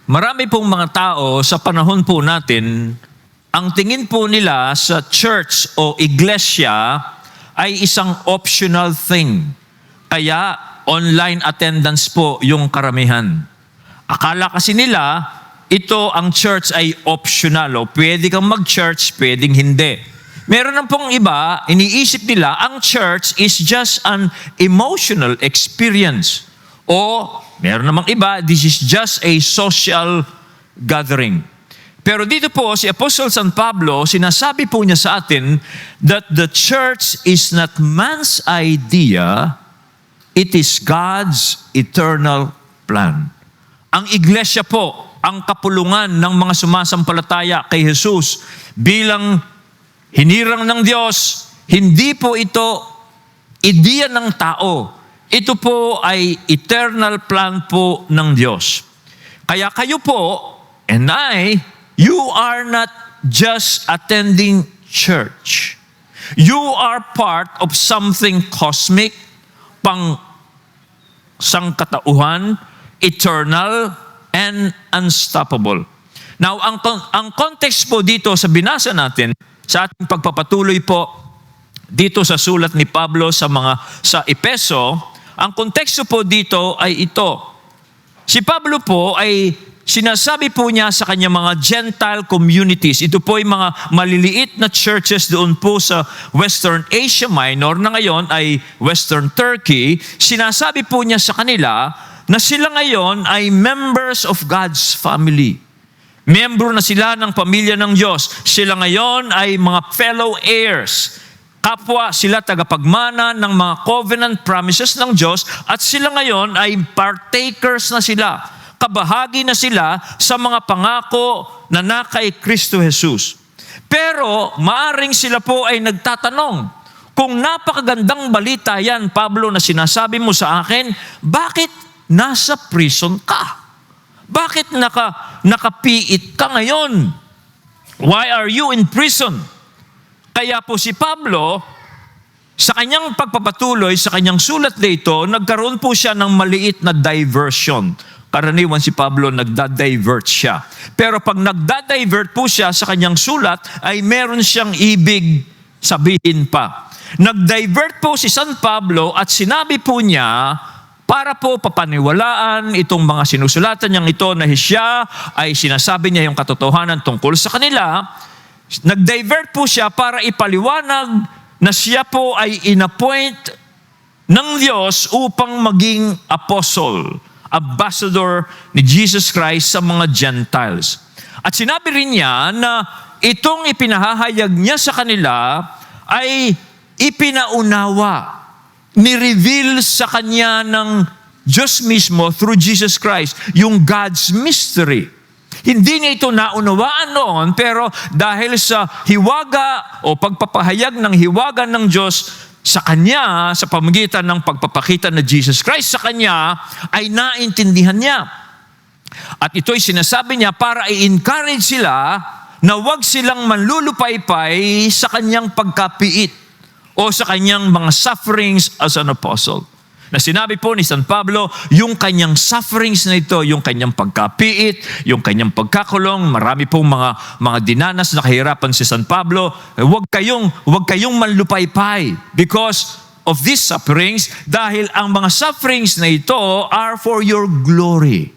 Marami pong mga tao sa panahon po natin, ang tingin po nila sa church o iglesia ay isang optional thing. Kaya online attendance po yung karamihan. Akala kasi nila, ito ang church ay optional. O pwede kang mag-church, pwedeng hindi. Meron na pong iba, iniisip nila, ang church is just an emotional experience. O meron namang iba, this is just a social gathering. Pero dito po, si Apostle San Pablo, sinasabi po niya sa atin that the church is not man's idea, it is God's eternal plan. Ang iglesia po, ang kapulungan ng mga sumasampalataya kay Jesus bilang hinirang ng Diyos, hindi po ito ideya ng tao. Ito po ay eternal plan po ng Diyos. Kaya kayo po, and you are not just attending church. You are part of something cosmic, pang sangkatauhan, eternal, and unstoppable. Now, ang context po dito sa binasa natin, sa ating pagpapatuloy po dito sa sulat ni Pablo sa Epeso, ang konteksto po dito ay ito. Si Pablo po ay sinasabi po niya sa kanyang mga Gentile communities. Ito po ay mga maliliit na churches doon po sa Western Asia Minor na ngayon ay Western Turkey. Sinasabi po niya sa kanila na sila ngayon ay members of God's family. Membro na sila ng pamilya ng Diyos. Sila ngayon ay mga fellow heirs. Kapwa sila tagapagmana ng mga covenant promises ng Diyos at sila ngayon ay partakers na sila. Kabahagi na sila sa mga pangako na kay Kristo Jesus. Pero maaring sila po ay nagtatanong, kung napakagandang balita yan, Pablo, na sinasabi mo sa akin, bakit nasa prison ka? Bakit nakapiit ka ngayon? Why are you in prison? Kaya po si Pablo, sa kanyang pagpapatuloy, sa kanyang sulat dito, nagkaroon po siya ng maliit na diversion. Karaniwan si Pablo, nagda-divert siya. Pero pag nagda-divert po siya sa kanyang sulat, ay meron siyang ibig sabihin pa. Nag-divert po si San Pablo at sinabi po niya, para po papaniwalaan itong mga sinusulatan niyang ito na siya ay sinasabi niya yung katotohanan tungkol sa kanila. Nag-divert po siya para ipaliwanag na siya po ay inappoint ng Diyos upang maging apostle, ambassador ni Jesus Christ sa mga Gentiles. At sinabi rin niya na itong ipinahahayag niya sa kanila ay ipinaunawa, ni-reveal sa kanya ng Diyos mismo through Jesus Christ, yung God's mystery. Hindi niya ito naunawaan noon, pero dahil sa hiwaga o pagpapahayag ng hiwaga ng Diyos sa Kanya, sa pamamagitan ng pagpapakita na Jesus Christ sa Kanya, ay naintindihan niya. At ito'y sinasabi niya para i-encourage sila na huwag silang manlulupaypay sa Kanyang pagkapiit o sa Kanyang mga sufferings as an apostle. Na sinabi po ni San Pablo, yung kanyang sufferings na ito, yung kanyang pagkapiit, yung kanyang pagkakulong, marami pong mga dinanas na kahirapan si San Pablo, huwag kayong manlupaypay because of these sufferings, dahil ang mga sufferings na ito are for your glory.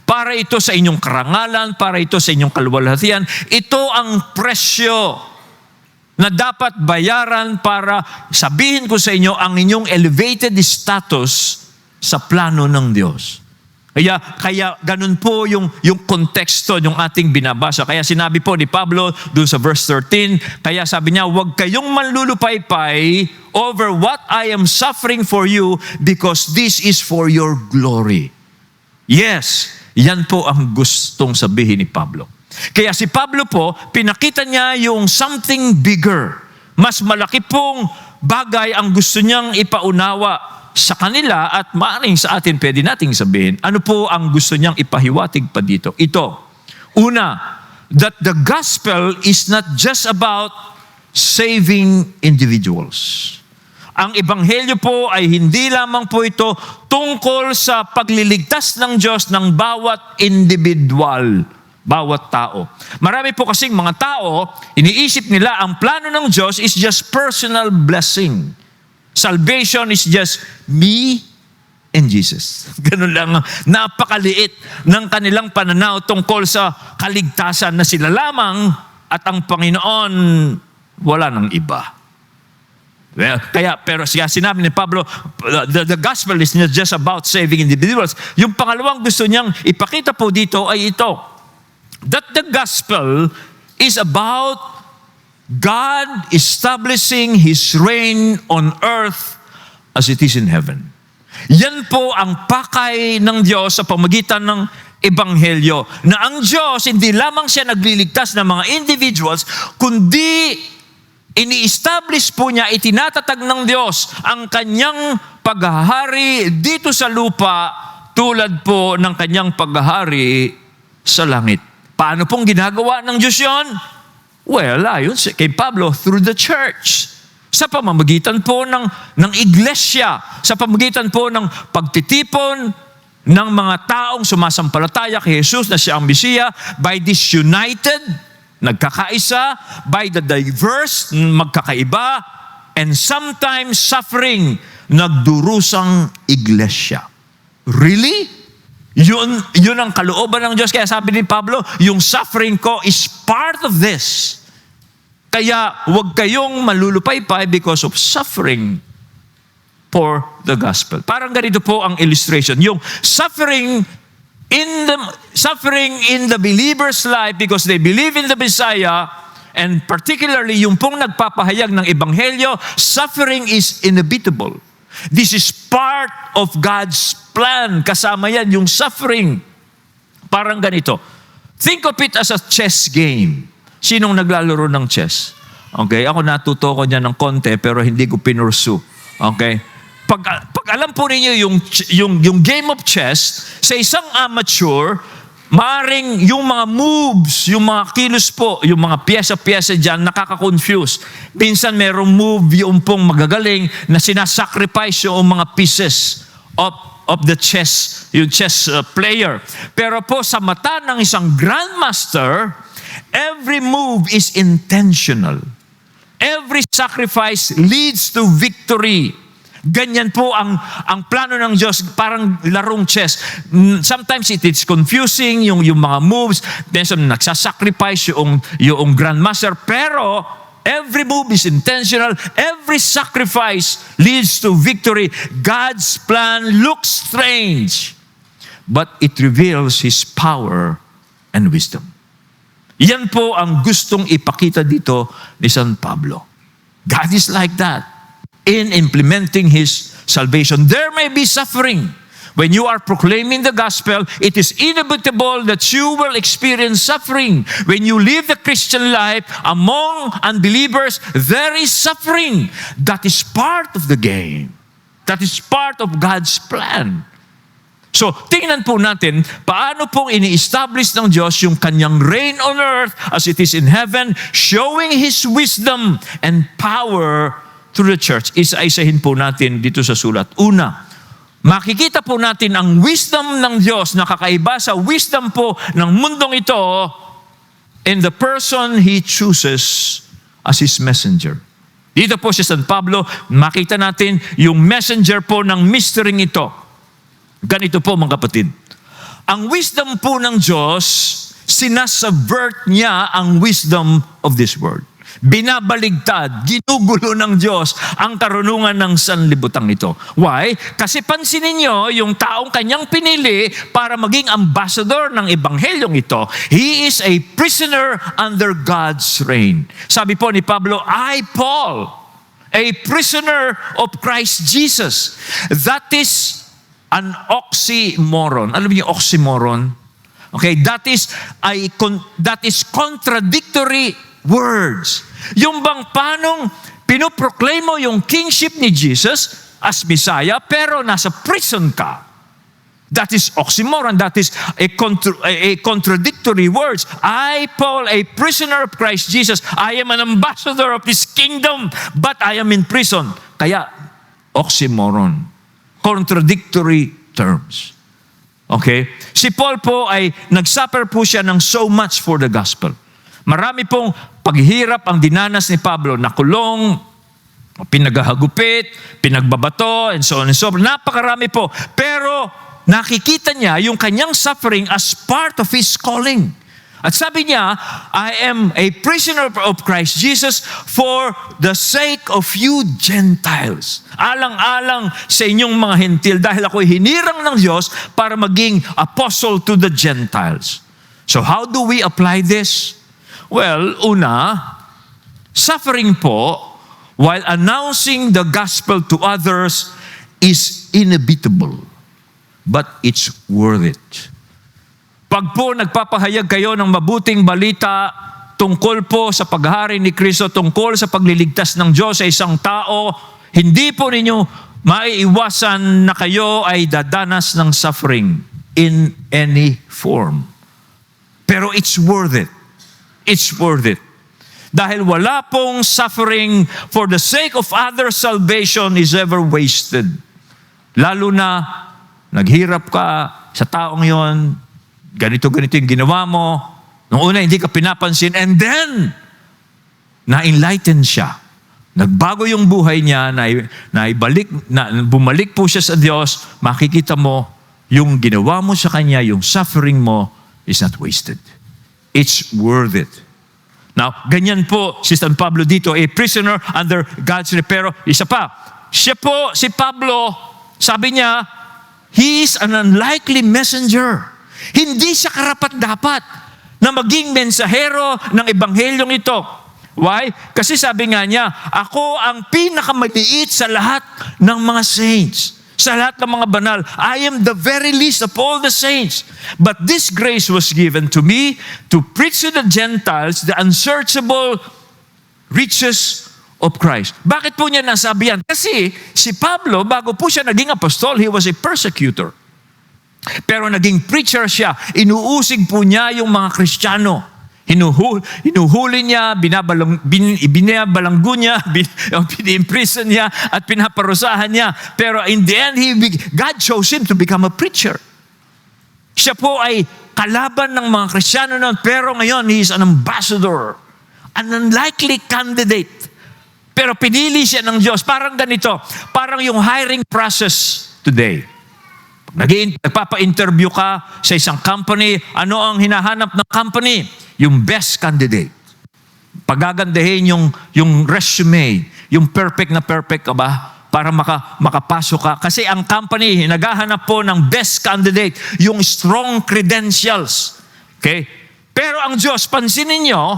Para ito sa inyong karangalan, para ito sa inyong kaluwalhatian, ito ang presyo na dapat bayaran para sabihin ko sa inyo ang inyong elevated status sa plano ng Diyos. Kaya ganun po yung konteksto yung ating binabasa. Kaya sinabi po ni Pablo dun sa verse 13, kaya sabi niya, huwag kayong manlulupaypay over what I am suffering for you because this is for your glory. Yes, yan po ang gustong sabihin ni Pablo. Kaya si Pablo po, pinakita niya yung something bigger. Mas malaki pong bagay ang gusto niyang ipaunawa sa kanila at maaaring sa atin pwede nating sabihin, ano po ang gusto niyang ipahiwatig pa dito? Ito, una, that the gospel is not just about saving individuals. Ang ebanghelyo po ay hindi lamang po ito tungkol sa pagliligtas ng Diyos ng bawat individual, bawat tao. Marami po kasing mga tao, iniisip nila ang plano ng Diyos is just personal blessing. Salvation is just me and Jesus. Ganun lang, napakaliit ng kanilang pananaw tungkol sa kaligtasan na sila lamang at ang Panginoon wala nang iba. Well, pero sinabi ni Pablo, the gospel is not just about saving individuals. Yung pangalawang gusto niyang ipakita po dito ay ito, that the gospel is about God establishing His reign on earth as it is in heaven. Yan po ang pakay ng Diyos sa pamagitan ng ebanghelyo, na ang Diyos hindi lamang siya nagliligtas ng mga individuals, kundi ini-establish po niya, itinatatag ng Diyos ang kanyang paghahari dito sa lupa tulad po ng kanyang paghahari sa langit. Paano pong ginagawa ng Diyos yun? Well, ayon kay Pablo, through the church. Sa pamamagitan po ng iglesia, sa pamamagitan po ng pagtitipon ng mga taong sumasampalataya kay Jesus na siya ang Mesiya, by this united, nagkakaisa, by the diverse, magkakaiba, and sometimes suffering, nagdurusang iglesia. Really? Yun ang kalooban ng Diyos. Kaya sabi ni Pablo, yung suffering ko is part of this. Kaya huwag kayong malulupaypay because of suffering for the gospel. Parang ganito po ang illustration. Yung suffering in the believer's life because they believe in the Messiah, and particularly yung pong nagpapahayag ng ebanghelyo, suffering is inevitable. This is part of God's plan. Kasama yan yung suffering. Parang ganito. Think of it as a chess game. Sinong naglalaro ng chess? Okay, ako natuto ko niya ng konti pero hindi ko pinursu. Okay? Pag alam po ninyo yung game of chess, sa isang amateur, maaring yung mga moves, yung mga kilos po, yung mga pyesa-pyesa dyan, nakaka-confuse. Minsan merong move yung pong magagaling na sinasacrifice yung mga pieces of the chess, yung chess player. Pero po sa mata ng isang grandmaster, every move is intentional. Every sacrifice leads to victory. Ganyan po ang plano ng Diyos, parang larong chess. Sometimes it is confusing, yung mga moves, then nagsasacrifice yung grandmaster, pero every move is intentional, every sacrifice leads to victory. God's plan looks strange, but it reveals His power and wisdom. Yan po ang gustong ipakita dito ni San Pablo. God is like that. In implementing His salvation, there may be suffering. When you are proclaiming the gospel, it is inevitable that you will experience suffering. When you live the Christian life among unbelievers, there is suffering. That is part of the game. That is part of God's plan. So, tingnan po natin, paano pong ini-establish ng Diyos yung kanyang reign on earth as it is in heaven, showing His wisdom and power through the church. Isa-isahin po natin dito sa sulat. Una, makikita po natin ang wisdom ng Diyos na kakaiba sa wisdom po ng mundong ito in the person He chooses as His messenger. Dito po si San Pablo, makita natin yung messenger po ng mystery ito. Ganito po mga kapatid. Ang wisdom po ng Diyos, sinasubvert niya ang wisdom of this world. Binabaligtad, ginugulo ng Diyos ang karunungan ng sanlibutan ito. Why? Kasi pansinin niyo yung taong kanyang pinili para maging ambassador ng ebanghelyong ito. He is a prisoner under God's reign. Sabi po ni Pablo, I, Paul, a prisoner of Christ Jesus. That is an oxymoron. Alam niyo oxymoron? Okay, that is contradictory words. Yung bang panong pinoproclaim mo yung kingship ni Jesus as Messiah pero nasa prison ka. That is oxymoron. That is a contradictory words. I, Paul, a prisoner of Christ Jesus, I am an ambassador of His kingdom, but I am in prison. Kaya oxymoron. Contradictory terms. Okay? Si Paul po ay nagsuffer po siya ng so much for the gospel. Marami pong paghihirap ang dinanas ni Pablo. Nakulong, pinaghahagupit, pinagbabato, and so on and so forth. Napakarami po. Pero nakikita niya yung kanyang suffering as part of his calling. At sabi niya, I am a prisoner of Christ Jesus for the sake of you Gentiles. Alang-alang sa inyong mga hentil dahil ako'y hinirang ng Diyos para maging apostle to the Gentiles. So how do we apply this? Well, una, suffering po while announcing the gospel to others is inevitable, but it's worth it. Pag po nagpapahayag kayo ng mabuting balita tungkol po sa paghahari ni Kristo, tungkol sa pagliligtas ng Diyos sa isang tao, hindi po ninyo maiiwasan na kayo ay dadanas ng suffering in any form. Pero it's worth it. It's worth it. Dahil wala pong suffering for the sake of other salvation is ever wasted. Lalo na naghirap ka sa taong yon, ganito yung ginawa mo. Noong una, hindi ka pinapansin. And then, na-enlighten siya. Nagbago yung buhay niya, bumalik po siya sa Diyos. Makikita mo, yung ginawa mo sa Kanya, yung suffering mo, is not wasted. It's worth it. Now, ganyan po si San Pablo dito, a prisoner under God's will. Pero isa pa, siya po, si Pablo, sabi niya, he is an unlikely messenger. Hindi siya karapat-dapat na maging mensahero ng ebanghelyong ito. Why? Kasi sabi nga niya, ako ang pinakamaliit sa lahat ng mga saints, sa lahat ng mga banal. I am the very least of all the saints. But this grace was given to me to preach to the Gentiles the unsearchable riches of Christ. Bakit po niya nasabi yan? Kasi si Pablo, bago po siya naging apostol, he was a persecutor. Pero naging preacher siya. Inuusig po niya yung mga Kristiyano. Hinuhuli niya, binabalanggo niya, bini-imprison niya, at pinaparusahan niya. Pero in the end, God chose him to become a preacher. Siya po ay kalaban ng mga Kristiyano noon, pero ngayon, he is an ambassador. An unlikely candidate. Pero pinili siya ng Diyos. Parang ganito, parang yung hiring process today. Nagpapa-interview ka sa isang company, ano ang hinahanap ng company? Yung best candidate. Pagagandahin yung resume, yung perfect ka ba? Para makapasok ka. Kasi ang company, naghahanap po ng best candidate, yung strong credentials. Okay? Pero ang Diyos, pansinin nyo,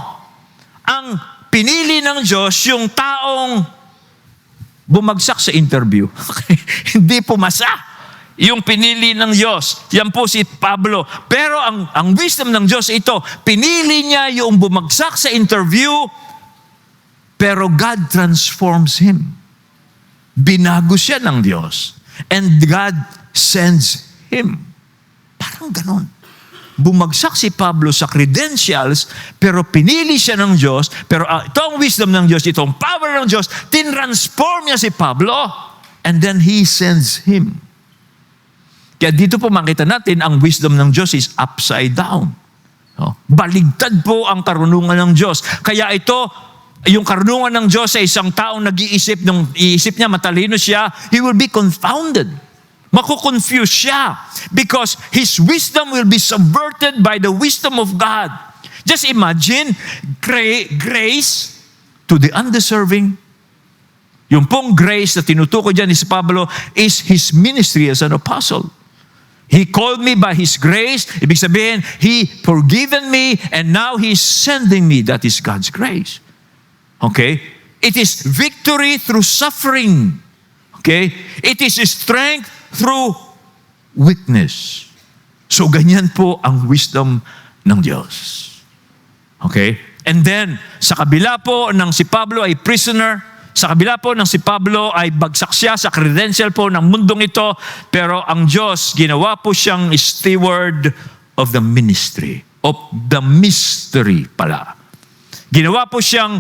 ang pinili ng Diyos, yung taong bumagsak sa interview. Okay? Hindi pumasa. Yung pinili ng Diyos, yan po si Pablo. Pero ang wisdom ng Diyos ito, pinili niya yung bumagsak sa interview, pero God transforms him. Binago siya ng Diyos. And God sends him. Parang ganon. Bumagsak si Pablo sa credentials, pero pinili siya ng Diyos, pero itong wisdom ng Diyos, itong power ng Diyos, tinransform niya si Pablo, and then He sends him. Kaya dito po makita natin, ang wisdom ng Diyos is upside down. Baligtad po ang karunungan ng Diyos. Kaya ito, yung karunungan ng Diyos sa isang taong nag-iisip, nung iisip niya, matalino siya, he will be confounded. Makukonfuse siya. Because his wisdom will be subverted by the wisdom of God. Just imagine, grace to the undeserving. Yung pong grace na tinutukoy dyan ni si Pablo is his ministry as an apostle. He called me by His grace. Ibig sabihin, He forgiven me and now He's sending me. That is God's grace. Okay? It is victory through suffering. Okay? It is strength through weakness. So ganyan po ang wisdom ng Diyos. Okay? And then, sa kabila po ng si Pablo ay prisoner, sa kabila po ng si Pablo ay bagsak siya sa credential po ng mundong ito, pero ang Diyos, ginawa po siyang steward of the ministry, of the mystery pala. Ginawa po siyang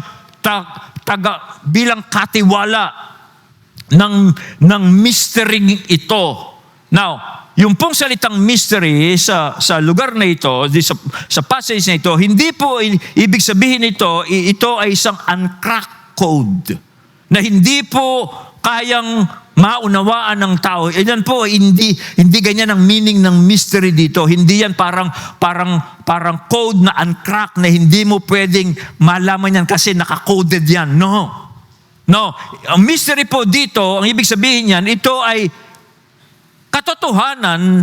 bilang katiwala ng mystery ito. Now, yung pong salitang mystery sa lugar na ito, sa passage na ito, hindi po ibig sabihin ito ay isang uncracked code na hindi po kayang maunawaan ng tao. Yan po, hindi ganyan ang meaning ng mystery dito. Hindi yan parang code na uncracked na hindi mo pwedeng malaman yan kasi nakakoded yan. No. Ang mystery po dito, ang ibig sabihin yan, ito ay katotohanan,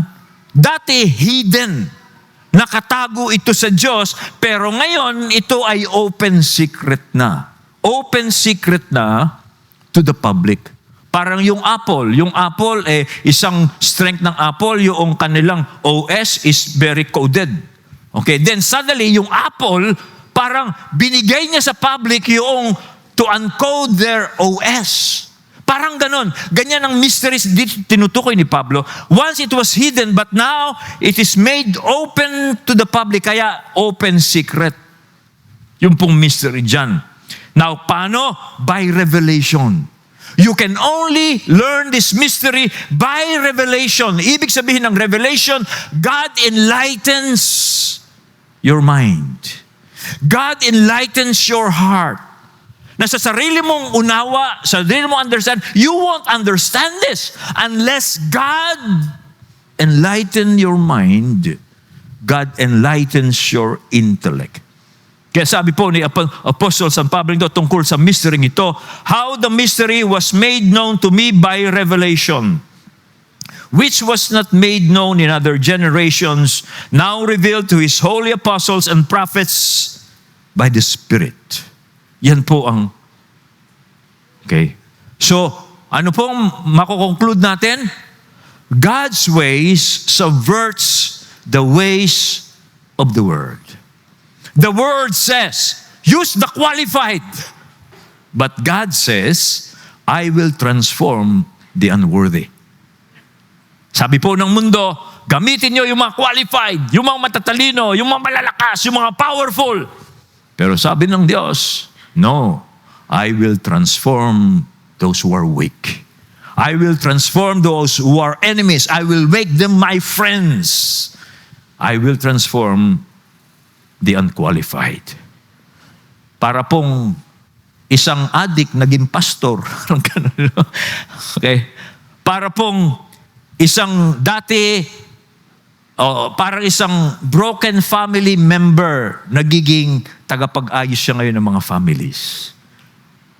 dati hidden. Nakatago ito sa Diyos, pero ngayon ito ay open secret na. Open secret na to the public. Parang yung Apple. Yung Apple, isang strength ng Apple, yung kanilang OS is very coded. Okay, then suddenly, yung Apple, parang binigay niya sa public yung to uncode their OS. Parang ganon. Ganyan ang mysteries dito tinutukoy ni Pablo. Once it was hidden, but now it is made open to the public. Kaya open secret. Yung pong mystery dyan. Now, paano? By revelation. You can only learn this mystery by revelation. Ibig sabihin ng revelation, God enlightens your mind. God enlightens your heart. Na sa sarili mong unawa, sa sarili mong understand, you won't understand this unless God enlighten your mind. God enlightens your intellect. Kaya sabi po ni Apostle San Pablo ito tungkol sa mystery ito, how the mystery was made known to me by revelation, which was not made known in other generations, now revealed to His holy apostles and prophets by the Spirit. Yan po ang, okay. So, ano pong makukonclude natin? God's ways subverts the ways of the world. The word says, use the qualified. But God says, I will transform the unworthy. Sabi po ng mundo, gamitin nyo yung mga qualified, yung mga matatalino, yung mga malalakas, yung mga powerful. Pero sabi ng Diyos, no, I will transform those who are weak. I will transform those who are enemies. I will make them my friends. I will transform the unqualified. Para pong isang adik naging pastor. Okay? Para pong isang dati, parang isang broken family member, nagiging tagapag-ayos siya ngayon ng mga families.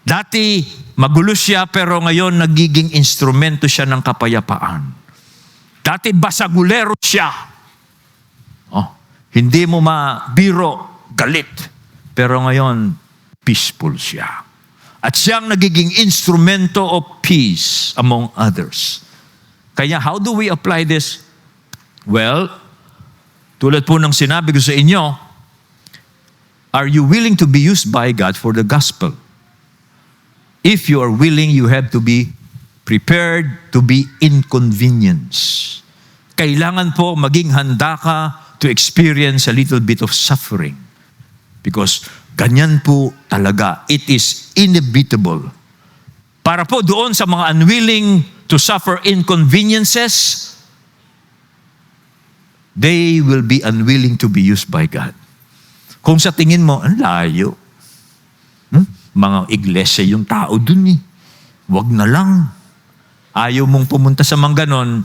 Dati, magulo siya, pero ngayon nagiging instrumento siya ng kapayapaan. Dati, basagulero siya. Hindi mo mabiro, galit. Pero ngayon, peaceful siya. At siyang nagiging instrumento of peace among others. Kaya how do we apply this? Well, tulad po ng sinabi ko sa inyo, are you willing to be used by God for the gospel? If you are willing, you have to be prepared to be inconvenienced. Kailangan po maging handa ka to experience a little bit of suffering. Because ganyan po talaga. It is inevitable. Para po doon sa mga unwilling to suffer inconveniences, they will be unwilling to be used by God. Kung sa tingin mo, ang layo. Mga iglesia yung tao dun eh. Wag na lang. Ayaw mong pumunta sa mga ganon,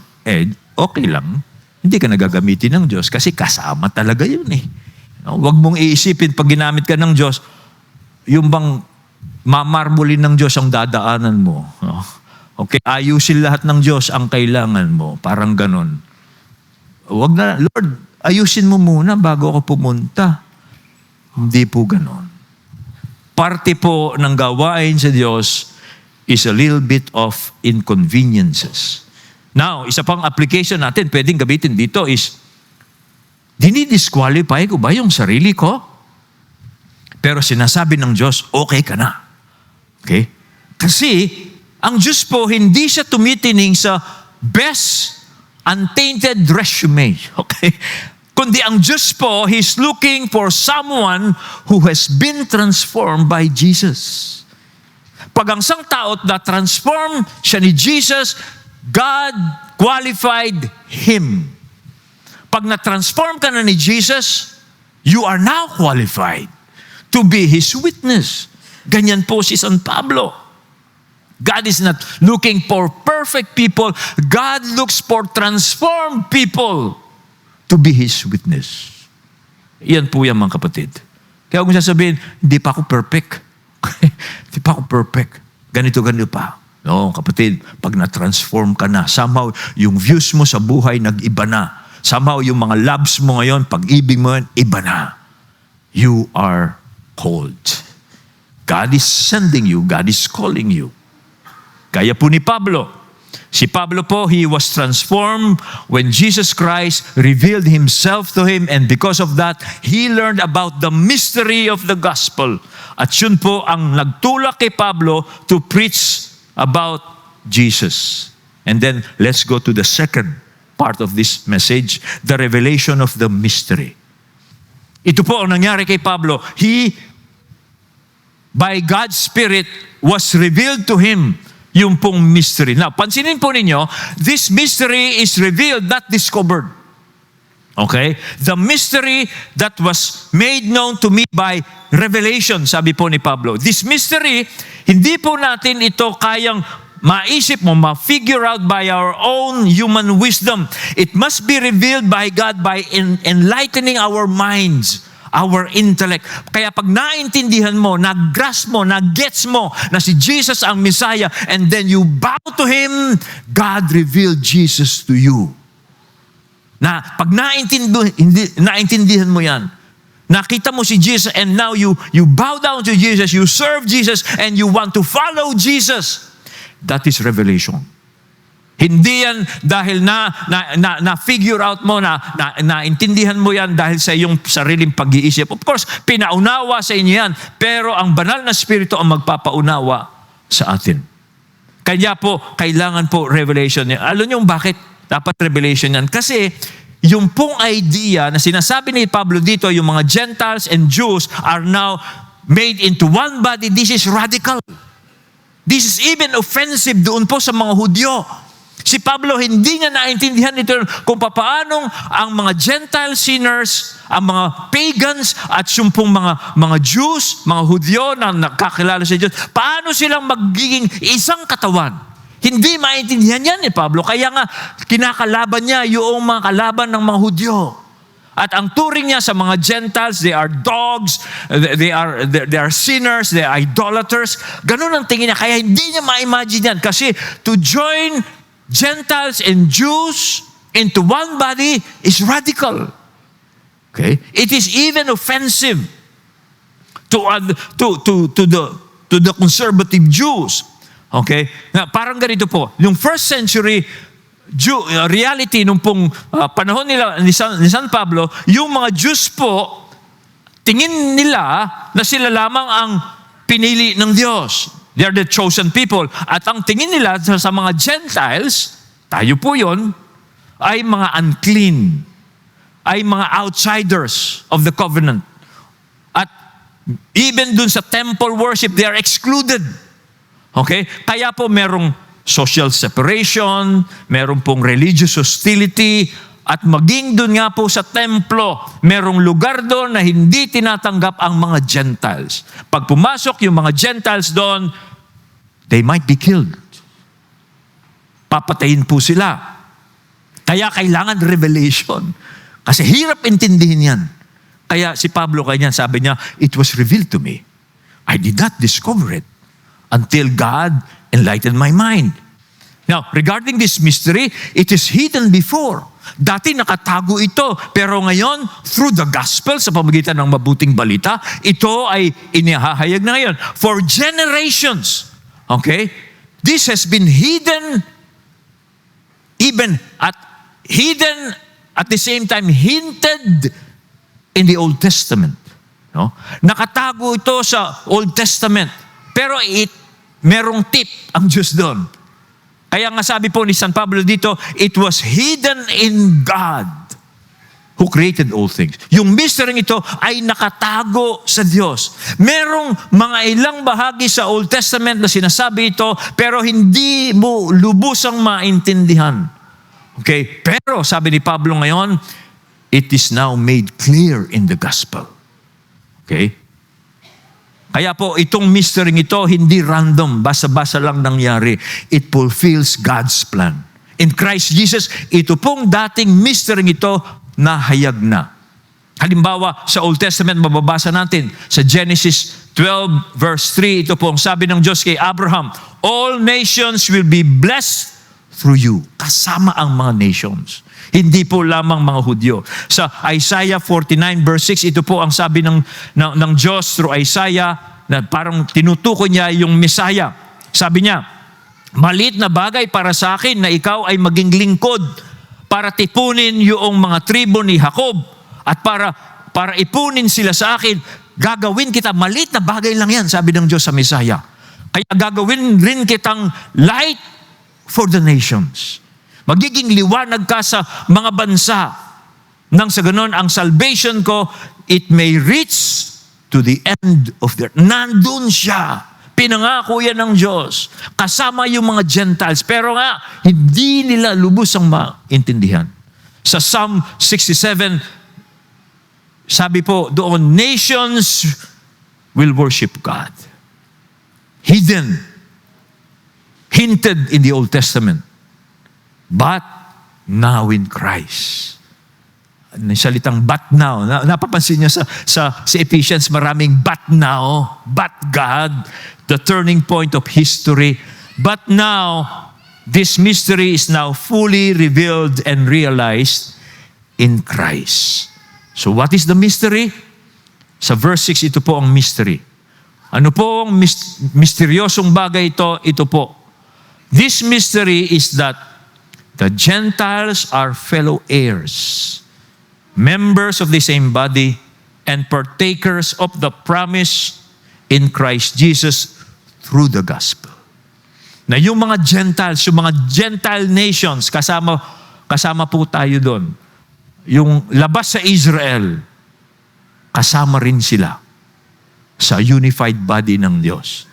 okay lang. Hindi ka nagagamitin ng Diyos kasi kasama talaga yun eh. Huwag mong iisipin pag ginamit ka ng Diyos, yung bang mamarmulin ng Diyos ang dadaanan mo. Okay, ayusin lahat ng Diyos ang kailangan mo. Parang ganon. Huwag na, Lord, ayusin mo muna bago ako pumunta. Hindi po ganon. Parte po ng gawain sa Diyos is a little bit of inconveniences. Now, isa pang application natin pwedeng gamitin dito is, dinidisqualify ko ba yung sarili ko? Pero sinasabi ng Diyos, okay ka na. Okay? Kasi, ang Diyos po, hindi siya tumitining sa best untainted resume. Okay? Kundi ang Diyos po, He's looking for someone who has been transformed by Jesus. Pag ang isang tao na transform siya ni Jesus, God qualified him. Pag na-transform ka na ni Jesus, you are now qualified to be His witness. Ganyan po si San Pablo. God is not looking for perfect people. God looks for transformed people to be His witness. Iyan po yan, mga kapatid. Kaya kung sasabihin, hindi pa ako perfect. Hindi pa ako perfect. Ganito pa. No, kapatid, pag na-transform ka na, somehow yung views mo sa buhay nag-iba na. Somehow yung mga loves mo ngayon, pag-ibig mo ngayon, iba na. You are called. God is sending you. God is calling you. Kaya po ni Pablo. Si Pablo po, he was transformed when Jesus Christ revealed Himself to him, and because of that, he learned about the mystery of the gospel. At yun po ang nagtulak kay Pablo to preach about Jesus. And then, let's go to the second part of this message, the revelation of the mystery. Ito po ang nangyari kay Pablo. He, by God's Spirit, was revealed to him yung pong mystery. Now, pansinin po ninyo, this mystery is revealed, not discovered. Okay? The mystery that was made known to me by revelation, sabi po ni Pablo. This mystery, hindi po natin ito kayang maisip mo, ma-figure out by our own human wisdom. It must be revealed by God by enlightening our minds, our intellect. Kaya pag naintindihan mo, nag-grasp mo, nag-gets mo na si Jesus ang Messiah, and then you bow to Him, God revealed Jesus to you. Na pag naintindihan mo yan, nakita mo si Jesus, and now you bow down to Jesus, you serve Jesus, and you want to follow Jesus. That is revelation. Hindi yan dahil na figure out mo, naintindihan mo yan dahil sa iyong sariling pag-iisip. Of course, pinaunawa sa inyo yan, pero ang banal na Espiritu ang magpapaunawa sa atin. Kaya po, kailangan po revelation yan. Alam niyo bakit dapat revelation yan? Kasi yung pong idea na sinasabi ni Pablo dito, yung mga Gentiles and Jews are now made into one body, this is radical. This is even offensive doon po sa mga Hudyo. Si Pablo hindi niya naintindihan ito kung paanong ang mga Gentile sinners, ang mga pagans at yung pong mga Jews, mga Hudyo na nakakilala sa Diyos, paano silang magiging isang katawan. Hindi maintindihan yan ni Pablo. Kaya nga kinakalaban niya yung mga kalaban ng mga Hudyo. At ang turing niya sa mga Gentiles, they are dogs, they are sinners, they are idolaters. Ganun ang tingin niya. Kaya hindi niya ma-imagine yan. Kasi to join Gentiles and Jews into one body is radical. Okay? It is even offensive to the conservative Jews. Okay? Na parang ganito po. Yung first century reality nung pong panahon nila ni San Pablo, yung mga Jews po, tingin nila na sila lamang ang pinili ng Diyos. They are the chosen people. At ang tingin nila sa mga Gentiles, tayo po yon, ay mga unclean, ay mga outsiders of the covenant. At even dun sa temple worship, they are excluded. Okay? Kaya po merong social separation, meron pong religious hostility, at maging doon nga po sa templo, merong lugar doon na hindi tinatanggap ang mga Gentiles. Pag pumasok yung mga Gentiles doon, they might be killed. Papatayin po sila. Kaya kailangan revelation. Kasi hirap intindihin yan. Kaya si Pablo kanya sabi niya, it was revealed to me. I did not discover it until God enlightened my mind. Now, regarding this mystery, it is hidden before. Dati nakatago ito, pero ngayon, through the gospel, sa pamamagitan ng mabuting balita, ito ay inihahayag na ngayon. For generations, okay? This has been hidden, hidden at the same time hinted in the Old Testament. No? Nakatago ito sa Old Testament, pero merong tip ang Diyos doon. Kaya nga sabi po ni San Pablo dito, it was hidden in God who created all things. Yung mystery ito ay nakatago sa Diyos. Merong mga ilang bahagi sa Old Testament na sinasabi ito, pero hindi mo lubusang maintindihan. Okay? Pero sabi ni Pablo ngayon, it is now made clear in the gospel. Okay? Kaya po, itong mystery ito, hindi random, basa-basa lang nangyari. It fulfills God's plan. In Christ Jesus, ito pong dating mystery ito, nahayag na. Halimbawa, sa Old Testament, mababasa natin, sa Genesis 12, verse 3, ito po ang sabi ng Diyos kay Abraham, all nations will be blessed through you. Kasama ang mga nations. Hindi po lamang mga Hudyo. Sa Isaiah 49 verse 6, ito po ang sabi ng Diyos through Isaiah, na parang tinutukoy niya yung Messiah. Sabi niya, maliit na bagay para sa akin na ikaw ay maging lingkod para tipunin yung mga tribo ni Jacob at para ipunin sila sa akin, gagawin kita, maliit na bagay lang yan, sabi ng Diyos sa Messiah. Kaya gagawin rin kitang light for the nations. Magiging liwanag ka sa mga bansa. Nang sa ganon, ang salvation ko, it may reach to the end of the earth. Nandun siya. Pinangako yan ng Diyos. Kasama yung mga Gentiles. Pero nga, hindi nila lubos ang maintindihan. Sa Psalm 67, sabi po doon, nations will worship God. Hidden. Hinted in the Old Testament. But now in Christ. Salitang but now. Napapansin niyo sa Ephesians, maraming but now, but God, the turning point of history. But now, this mystery is now fully revealed and realized in Christ. So what is the mystery? Sa verse 6, ito po ang mystery. Ano po ang misteryosong bagay ito? Ito po. This mystery is that the Gentiles are fellow heirs, members of the same body, and partakers of the promise in Christ Jesus through the gospel. Na yung mga Gentiles, yung mga Gentile nations, kasama po tayo doon. Yung labas sa Israel, kasama rin sila sa unified body ng Diyos.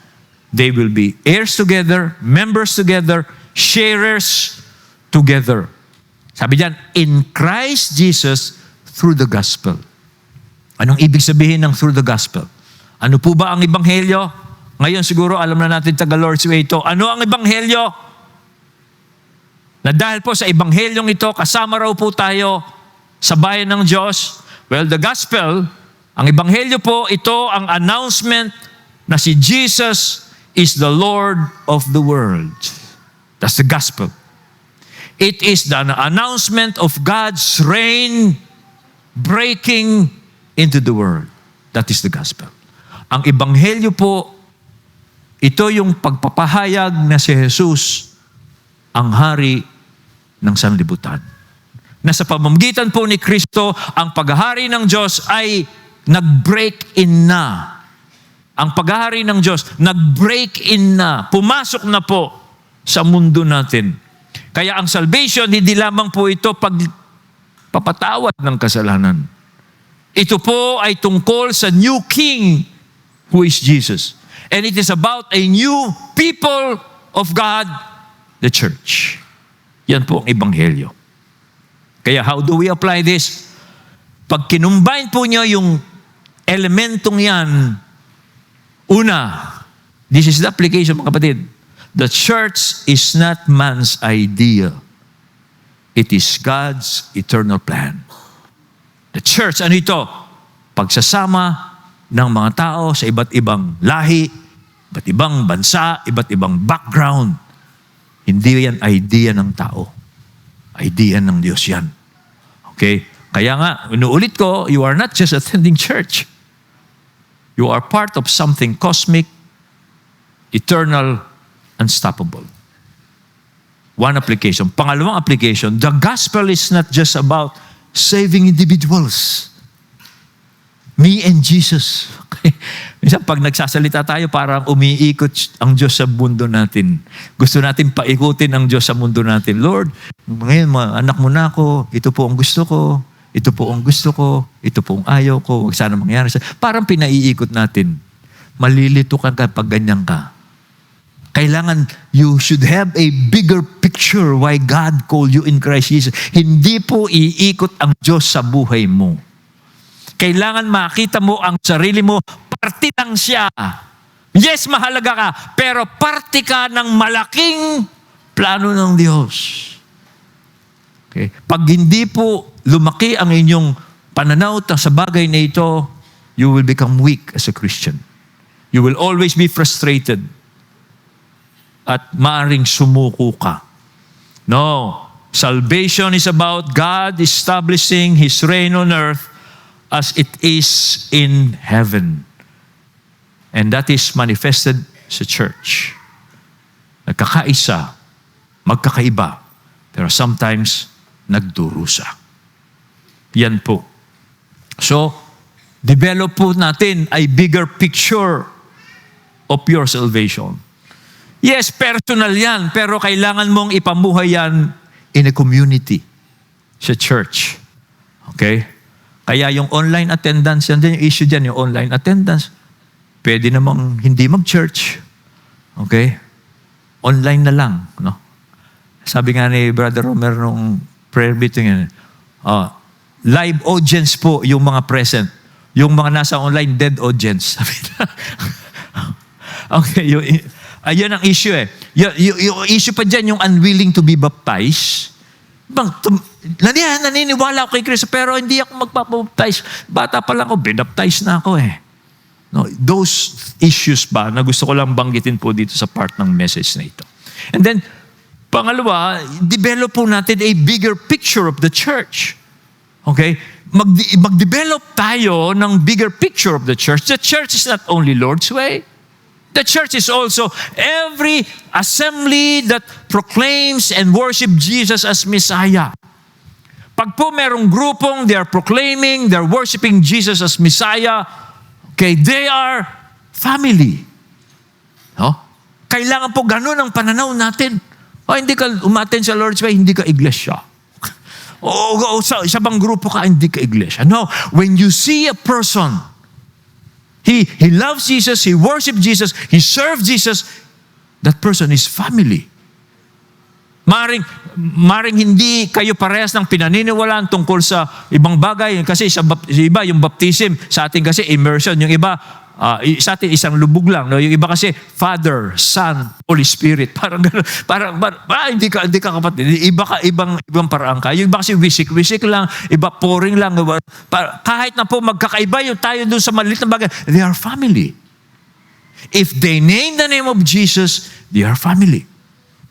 They will be heirs together, members together, sharers together. Sabi diyan, in Christ Jesus through the gospel. Anong ibig sabihin ng through the gospel? Ano po ba ang ebanghelyo? Ngayon siguro alam na natin taga Lord's Way ito. Ano ang ebanghelyo? Na dahil po sa ebanghelyong ito, kasama raw po tayo sa bayan ng Diyos. Well, the gospel, ang ebanghelyo po, ito ang announcement na si Jesus is the Lord of the world. That's the gospel. It is the announcement of God's reign breaking into the world. That is the gospel. Ang ebanghelyo po, ito yung pagpapahayag na si Jesus ang hari ng sanlibutan. Na sa pamamagitan po ni Kristo, ang paghahari ng Diyos ay nag-break in na. Ang paghahari ng Diyos, nag-break in na. Pumasok na po sa mundo natin. Kaya ang salvation, hindi lamang po ito pagpapatawad ng kasalanan. Ito po ay tungkol sa new king who is Jesus. And it is about a new people of God, the church. Yan po ang ebanghelyo. Kaya how do we apply this? Pag kinumbine po nyo yung elementong yan, una, this is the application mga kapatid. The church is not man's idea. It is God's eternal plan. The church, ano ito? Pagsasama ng mga tao sa iba't ibang lahi, iba't ibang bansa, iba't ibang background. Hindi yan idea ng tao. Idea ng Diyos yan. Okay? Kaya nga, inuulit ko, you are not just attending church. You are part of something cosmic, eternal, unstoppable. One application. Pangalawang application, the gospel is not just about saving individuals. Me and Jesus. Minsan pag nagsasalita tayo, parang umiikot ang Diyos sa mundo natin. Gusto natin paikutin ang Diyos sa mundo natin. Lord, ngayon anak mo na ako, ito po ang gusto ko, ito po ang gusto ko, ito po ang ayaw ko, huwag sana mangyari sa... Parang pinaiikot natin. Malilito ka kapag ganyan ka. Kailangan, you should have a bigger picture why God called you in Christ Jesus. Hindi po iikot ang Diyos sa buhay mo. Kailangan makita mo ang sarili mo, parte lang siya. Yes, mahalaga ka, pero parte ka ng malaking plano ng Diyos. Okay? Pag hindi po lumaki ang inyong pananaw sa bagay na ito, you will become weak as a Christian. You will always be frustrated. At maaring sumuko ka. No. Salvation is about God establishing His reign on earth as it is in heaven. And that is manifested sa church. Nagkakaisa, magkakaiba, pero sometimes nagdurusa. Yan po. So, develop po natin a bigger picture of your salvation. Yes, personal yan, pero kailangan mong ipamuhay yan in a community, sa church. Okay? Kaya yung online attendance, yan din yung issue dyan, yung online attendance. Pwede namang hindi mag-church. Okay? Online na lang. No? Sabi nga ni Brother Romer nung prayer meeting, live audience po yung mga present. Yung mga nasa online, dead audience. Sabi na. Okay, ayun ang issue eh. Yung issue pa dyan, yung unwilling to be baptized. Naniniwala ako kay Kristo, pero hindi ako magpapabaptize. Bata pa lang ako, binaptize na ako eh. No, those issues ba na gusto ko lang banggitin po dito sa part ng message na ito. And then, pangalawa, develop po natin a bigger picture of the church. Okay? Mag-develop tayo ng bigger picture of the church. The church is not only Lord's way. The church is also every assembly that proclaims and worship Jesus as Messiah. Pag po merong grupong, they are proclaiming, they're worshiping Jesus as Messiah, okay, they are family. No? Kailangan po ganun ang pananaw natin. Hindi ka umattend sa Lord's Way, hindi ka iglesia. O sa bang grupo ka, hindi ka iglesia. No, when you see a person, He loves Jesus, he worships Jesus, he serves Jesus, that person is family. Maring hindi kayo parehas ng pinaniniwalaan tungkol sa ibang bagay. Kasi sa iba, yung baptism, sa atin kasi immersion. Yung iba, sa atin isang lubog lang. No? Yung iba kasi, Father, Son, Holy Spirit. Parang gano'n. Hindi ka kapatid. Ibang paraan ka. Yung iba kasi wisik-wisik lang, iba pouring lang. Kahit na po magkakaiba yung tayo doon sa maliit na bagay, they are family. If they name the name of Jesus, they are family.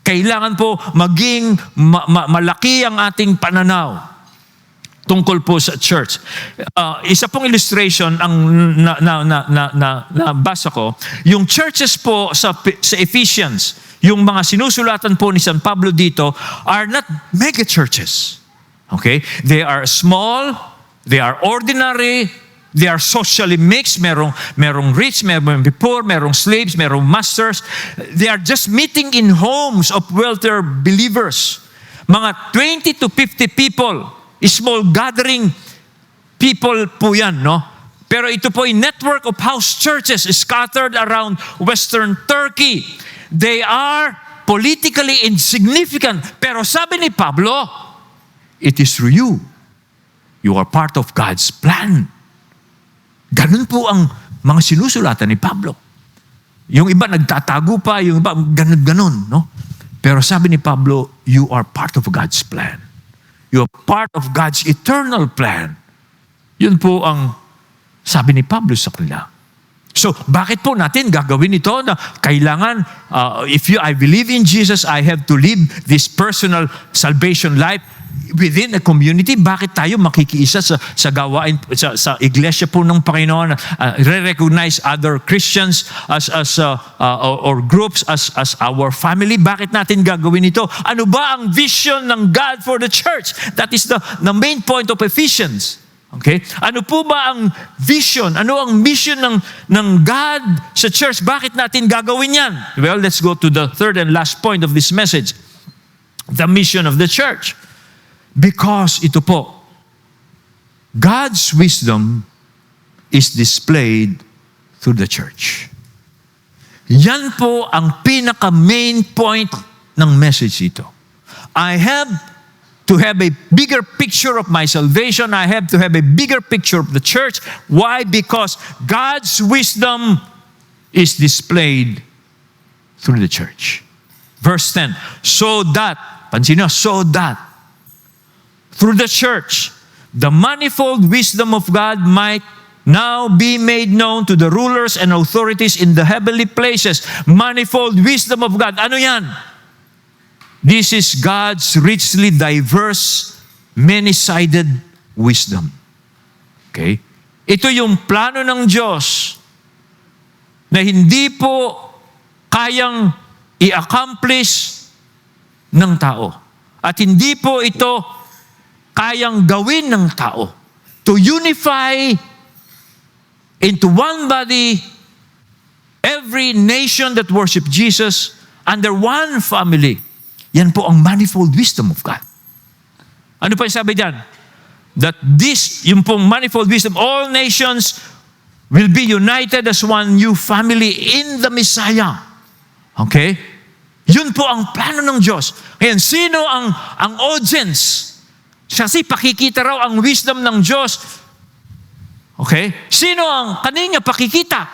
Kailangan po maging malaki ang ating pananaw tungkol po sa church. Isa pong illustration ang nabasa ko, yung churches po sa Ephesians, yung mga sinusulatan po ni San Pablo dito are not mega churches. Okay? They are small, they are ordinary, they are socially mixed, merong rich, merong poor, merong slaves, merong masters. They are just meeting in homes of wealthier believers. Mga 20 to 50 people, small gathering people po yan, no? Pero ito po ay network of house churches scattered around Western Turkey. They are politically insignificant. Pero sabi ni Pablo, it is through you. You are part of God's plan. Ganun po ang mga sinusulatan ni Pablo. Yung iba nagtatago pa, yung iba ganun, no? Pero sabi ni Pablo, you are part of God's plan. You are part of God's eternal plan. Yun po ang sabi ni Pablo sa kanila. So, bakit po natin gagawin ito na kailangan, I believe in Jesus, I have to live this personal salvation life within a community. Bakit tayo makikiisa sa gawain, sa iglesia po ng Panginoon, re-recognize other Christians or groups as our family? Bakit natin gagawin ito? Ano ba ang vision ng God for the church? That is the main point of Ephesians. Okay? Ano po ba ang vision? Ano ang mission ng God sa church? Bakit natin gagawin yan? Well, let's go to the third and last point of this message. The mission of the church. Because ito po, God's wisdom is displayed through the church. Yan po ang pinaka-main point ng message ito. I have to have a bigger picture of my salvation. I have to have a bigger picture of the church. Why? Because God's wisdom is displayed through the church. Verse 10, so that, pansin nyo, so that, through the church, the manifold wisdom of God might now be made known to the rulers and authorities in the heavenly places. Manifold wisdom of God. Ano yan? This is God's richly diverse, many-sided wisdom. Okay? Ito yung plano ng Diyos na hindi po kayang i-accomplish ng tao. At hindi po ito kayang gawin ng tao. To unify into one body every nation that worship Jesus under one family. Yan po ang manifold wisdom of God. Ano pa yung sabi diyan? That this, yung pong manifold wisdom, all nations will be united as one new family in the Messiah. Okay? Yun po ang plano ng Diyos. Ngayon, sino ang audience? Kasi pakikita raw ang wisdom ng Diyos. Okay? Sino ang kaninya pakikita?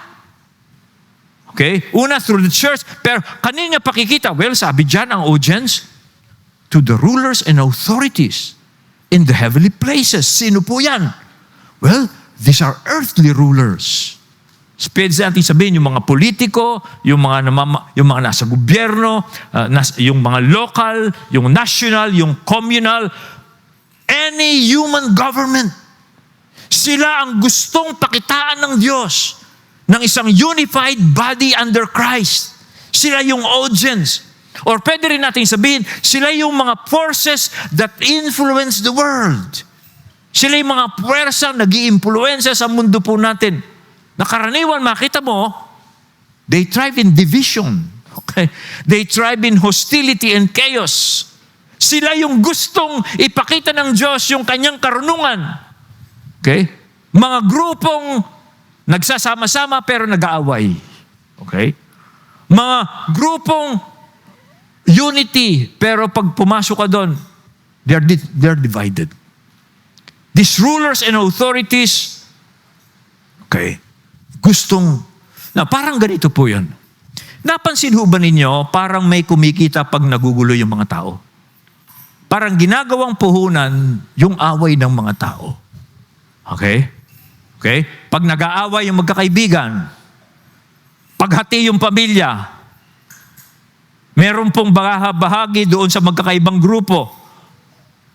Okay? Una, through the church. Pero kaninya pakikita? Well, sabi dyan ang audience, to the rulers and authorities in the heavenly places. Sino po yan? Well, these are earthly rulers. Pwede natin sabihin, yung mga politiko, yung mga nasa gobyerno, yung mga local, yung national, yung communal, any human government. Sila ang gustong pakitaan ng Diyos ng isang unified body under Christ. Sila yung audience. Or pwede rin natin sabihin, sila yung mga forces that influence the world. Sila yung mga puwersang nag-iimpluwensya sa mundo po natin. Nakaraniwan, makita mo, they thrive in division. Okay? They thrive in hostility and chaos. Sila yung gustong ipakita ng Diyos yung kanyang karunungan. Okay? Mga grupong nagsasama-sama pero nag-aaway. Okay? Mga grupong unity pero pag pumasok ka doon, they're divided. These rulers and authorities, okay, parang ganito po yun. Napansin ho ba ninyo, parang may kumikita pag nagugulo yung mga tao? Parang ginagawang puhunan yung away ng mga tao. Okay? Okay? Pag nag-aaway yung magkakaibigan, paghati yung pamilya, meron pong bahagi doon sa magkakaibang grupo.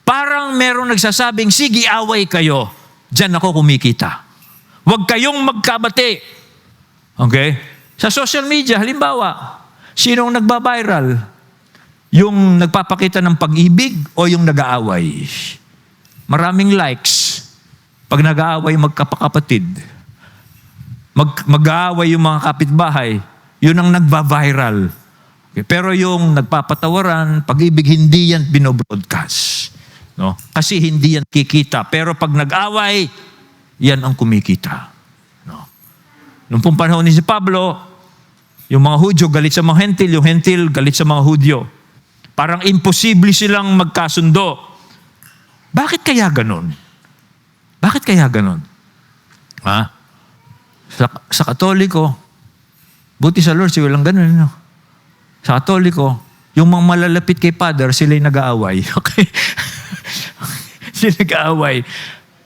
Parang meron nagsasabing, sige, away kayo. Diyan ako kumikita. Huwag kayong magkabati. Okay? Sa social media, halimbawa, sinong nagba-viral? Yung nagpapakita ng pag-ibig o yung nag-aaway? Maraming likes. Pag nag-aaway magkapakapatid, mag-aaway yung mga kapitbahay, yun ang nagba-viral. Okay? Pero yung nagpapatawaran, pag-ibig, hindi yan binobroadcast. No? Kasi hindi yan kikita. Pero pag nag-away, yan ang kumikita. No? Nung pong panahon ni si Pablo, yung mga Hudyo galit sa mga Hentil, yung Hentil galit sa mga Hudyo. Parang imposible silang magkasundo. Bakit kaya ganon? Bakit kaya ganon? Ha? Sa Katoliko, buti sa Lord, walang ganon. No? Sa Katoliko, yung mga malalapit kay Father, sila'y nag-aaway. Okay? Sila nag-aaway.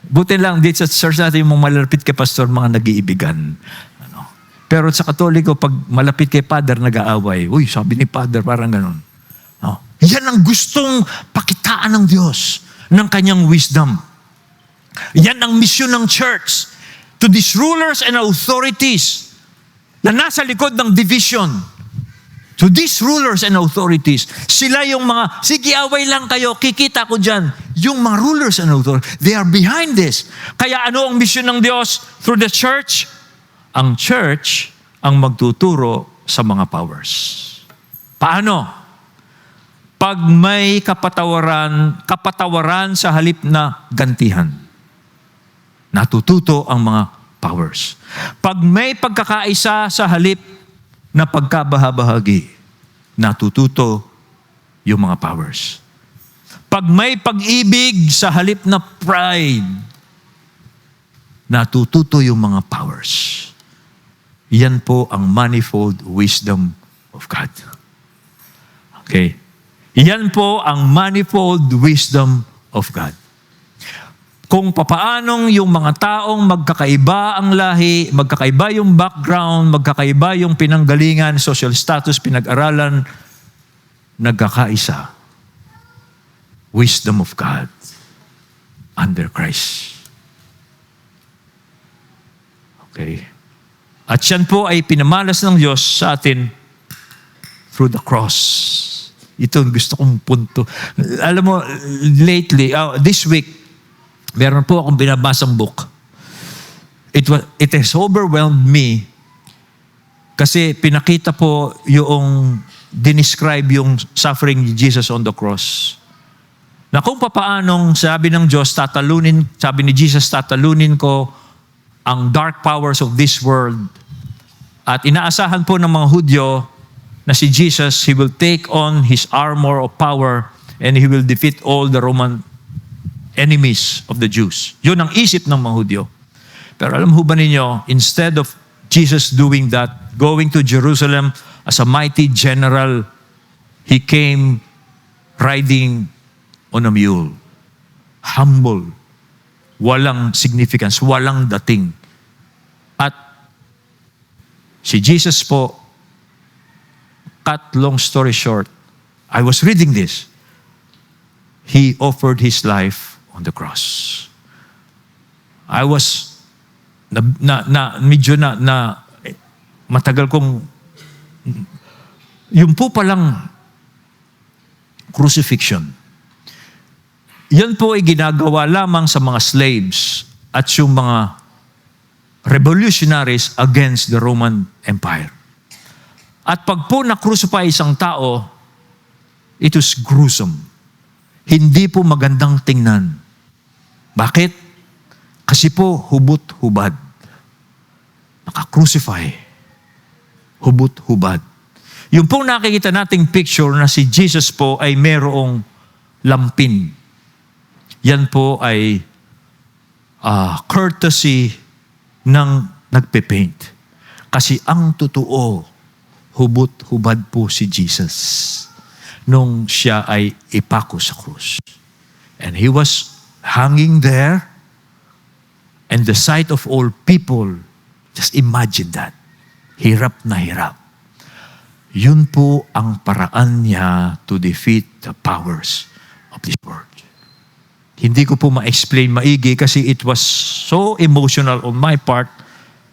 Buti lang, dito sa church natin, yung mga malalapit kay Pastor, mga nag-iibigan. Ano? Pero sa Katoliko, pag malapit kay Father, nag-aaway. Uy, sabi ni Father, parang ganon. No? Yan ang gustong pakitaan ng Diyos, ng kanyang wisdom. Yan ang misyon ng church to these rulers and authorities na nasa likod ng division. To these rulers and authorities, sila yung mga, sige, away lang kayo, kikita ko dyan. Yung mga rulers and authorities, they are behind this. Kaya ano ang misyon ng Diyos through the church? Ang church ang magtuturo sa mga powers. Paano? Pag may kapatawaran sa halip na gantihan. Natututo ang mga powers. Pag may pagkakaisa sa halip na pagkabahabahagi, natututo yung mga powers. Pag may pag-ibig sa halip na pride, natututo yung mga powers. Yan po ang manifold wisdom of God. Okay? Yan po ang manifold wisdom of God. Kung papaanong yung mga taong magkakaiba ang lahi, magkakaiba yung background, magkakaiba yung pinanggalingan, social status, pinag-aralan, nagkakaisa. Wisdom of God under Christ. Okay. At yan po ay pinamalas ng Diyos sa atin through the cross. Ito ang gusto kong punto. Alam mo, lately, this week, meron po akong binabasang book. It has overwhelmed me kasi pinakita po yung dinescribe yung suffering ni Jesus on the cross. Na kung papaanong sabi ng Diyos, sabi ni Jesus, tatalunin ko ang dark powers of this world. At inaasahan po ng mga Hudyo na si Jesus, He will take on His armor of power and He will defeat all the Roman enemies of the Jews. Yun ang isip ng mga Hudyo. Pero alam ho ba ninyo, instead of Jesus doing that, going to Jerusalem as a mighty general, He came riding on a mule. Humble. Walang significance. Walang dating. At si Jesus po, cut long story short, I was reading this. He offered His life on the cross. I was medyo matagal kong yung po palang crucifixion. Yan po ay ginagawa lamang sa mga slaves at yung mga revolutionaries against the Roman Empire. At pag po na-crucify isang tao, it was gruesome. Hindi po magandang tingnan. Bakit? Kasi po hubot-hubad. Naka-crucify. Hubot-hubad. Yung pong nakikita nating picture na si Jesus po ay merong lampin. Yan po ay courtesy ng nagpe-paint. Kasi ang totoo, hubot-hubad po si Jesus nung siya ay ipako sa krus. And He was hanging there, and the sight of all people, just imagine that. Hirap na hirap. Yun po ang paraan niya to defeat the powers of this world. Hindi ko po ma-explain maigi kasi it was so emotional on my part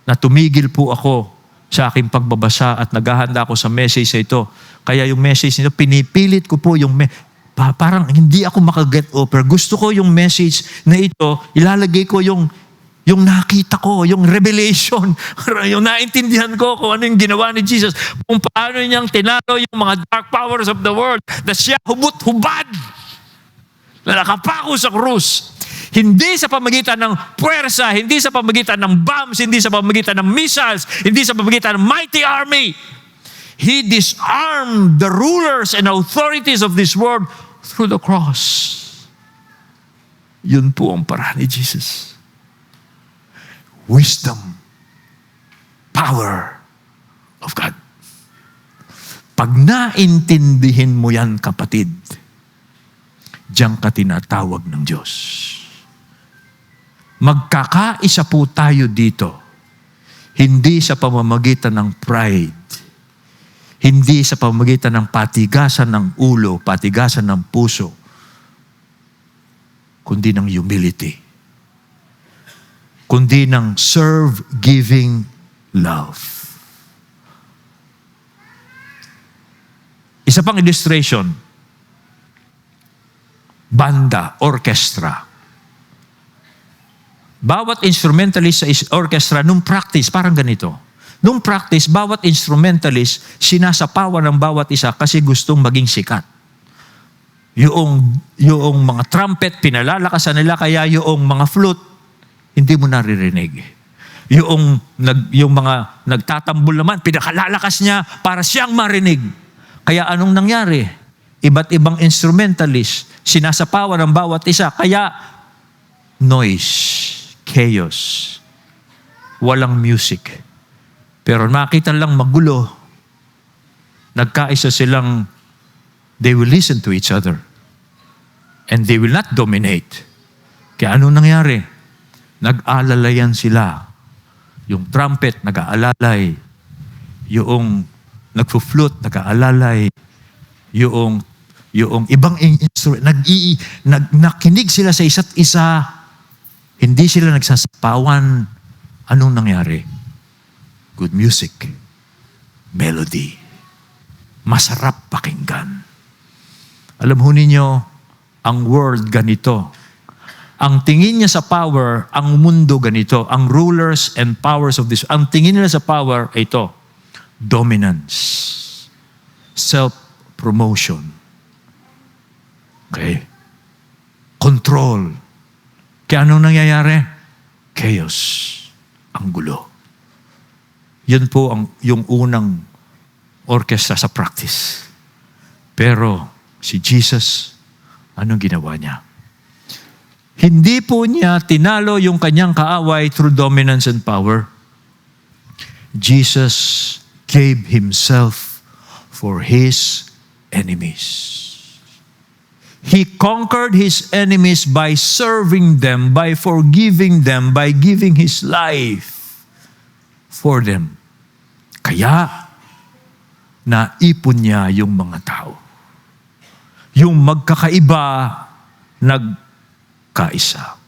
na tumigil po ako sa aking pagbabasa at naghahanda ako sa message na ito. Kaya yung message nito, pinipilit ko po yung parang hindi ako makaget over. Gusto ko yung message na ito, ilalagay ko yung nakita ko, yung revelation, yung naintindihan ko kung ano yung ginawa ni Jesus, kung paano niyang tinalo yung mga dark powers of the world, na siya hubot-hubad, na nakapako sa krus. Hindi sa pamagitan ng puwersa, hindi sa pamagitan ng bombs, hindi sa pamagitan ng missiles, hindi sa pamagitan ng mighty army. He disarmed the rulers and authorities of this world through the cross. Yun po ang paraan ni Jesus. Wisdom, power of God. Pag naintindihin mo yan, kapatid, diyan ka tinatawag ng Diyos. Magkakaisa po tayo dito, hindi sa pamamagitan ng pride, hindi sa pamamagitan ng patigasan ng ulo, patigasan ng puso, kundi ng humility, kundi ng serve-giving love. Isa pang illustration, banda, orchestra. Bawat instrumentalist sa orchestra, nung practice, parang ganito. Nung practice, bawat instrumentalist, sinasapawan ng bawat isa kasi gustong maging sikat. Yung mga trumpet, pinalalakasan nila, kaya yung mga flute, hindi mo naririnig. Yung mga nagtatambol naman, pinakalalakas niya para siyang marinig. Kaya anong nangyari? Iba't ibang instrumentalist, sinasapawan ng bawat isa. Kaya noise, chaos, walang music. Pero makita lang magulo, nagkaisa silang, they will listen to each other. And they will not dominate. Kaya anong nangyari? Nag-alalayan sila. Yung trumpet, nag-aalalay. Yung nagfuflute, nag-aalalay. Yung ibang instrument, nakinig sila sa isa't isa. Hindi sila nagsasapawan. Anong nangyari? Good music. Melody. Masarap pakinggan. Alam ho ninyo, ang world ganito. Ang tingin niya sa power, ang mundo ganito. Ang rulers and powers of this, ang tingin nila sa power ay ito. Dominance. Self-promotion. Okay? Control. Kaya anong nangyayari? Chaos. Ang gulo. Yan po yung unang orkestra sa practice. Pero si Jesus, anong ginawa niya? Hindi po niya tinalo yung kanyang kaaway through dominance and power. Jesus gave himself for his enemies. He conquered his enemies by serving them, by forgiving them, by giving his life for them. Kaya, naipon niya yung mga tao. Yung magkakaiba, nagkaisa.